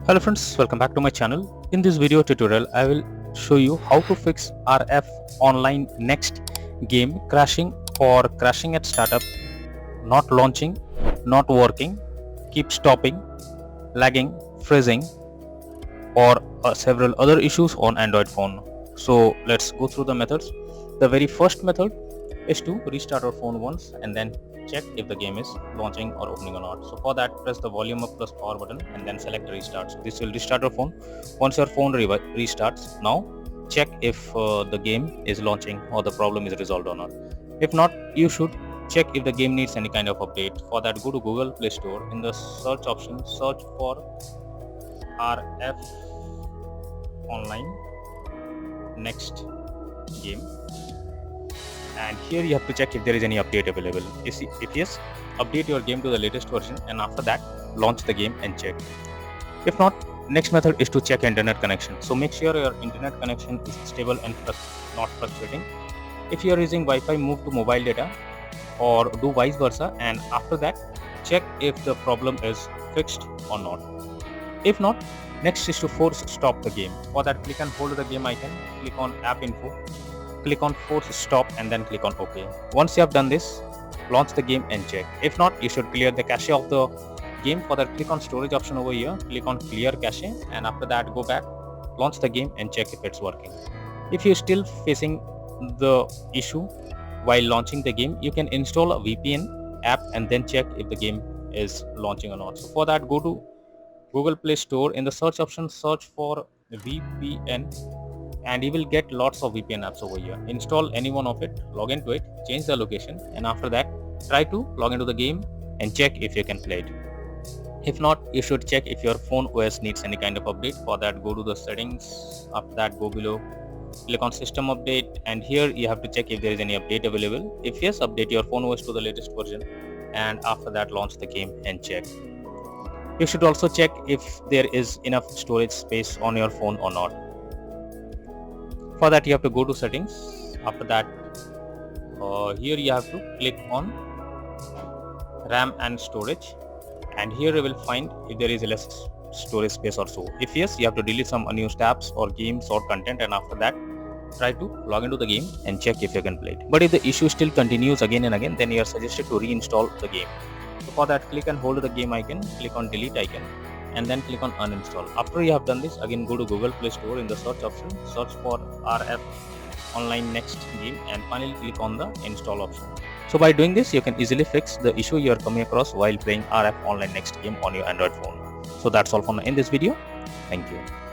Hello friends, welcome back to my channel. In this video tutorial, I will show you how to fix RF Online Next game crashing or crashing at startup, not launching, not working, keep stopping, lagging, freezing, or several other issues on Android phone. So let's go through the methods. The very first method is to restart our phone once and then check if the game is launching or opening or not. So for that, press the volume up plus power button and then select restart. So this will restart your phone. Once your phone restarts, now check if the game is launching or the problem is resolved or not. If not, you should check if the game needs any kind of update. For that, go to Google Play Store. In the search option, search for RF Online Next game, and here you have to check if there is any update available. If yes, update your game to the latest version, and after that launch the game and check. If not, next method is to check internet connection. So make sure your internet connection is stable and not fluctuating. If you are using Wi-Fi, move to mobile data or do vice versa, and after that check if the problem is fixed or not. If not, next is to force stop the game. For that, click and hold the game icon, click on app info, click on force stop and then click on OK. Once you have done this, launch the game and check. If not, you should clear the cache of the game. For that, click on storage option over here, click on clear cache, and after that go back, launch the game and check if it's working. If you're still facing the issue while launching the game, you can install a VPN app and then check if the game is launching or not. So for that, go to Google Play Store. In the search option, search for VPN and you will get lots of VPN apps over here. Install any one of it, log into it, change the location, and after that try to log into the game and check if you can play it. If not, you should check if your phone OS needs any kind of update. For that, go to the settings. After that, go below, click on system update, and here you have to check if there is any update available. If yes, update your phone OS to the latest version, and after that launch the game and check. You should also check if there is enough storage space on your phone or not. For that, you have to go to settings. After that, here you have to click on RAM and storage, and here you will find if there is less storage space or so. If yes, you have to delete some unused tabs or games or content, and after that try to log into the game and check if you can play it. But if the issue still continues again and again, then you are suggested to reinstall the game. So for that, click and hold the game icon, click on delete icon, and then click on uninstall. After you have done this, again go to Google Play Store. In the search option, search for RF Online Next game, and finally click on the install option. So by doing this, you can easily fix the issue you are coming across while playing RF Online Next game on your Android phone. So that's all for now in this video. Thank you.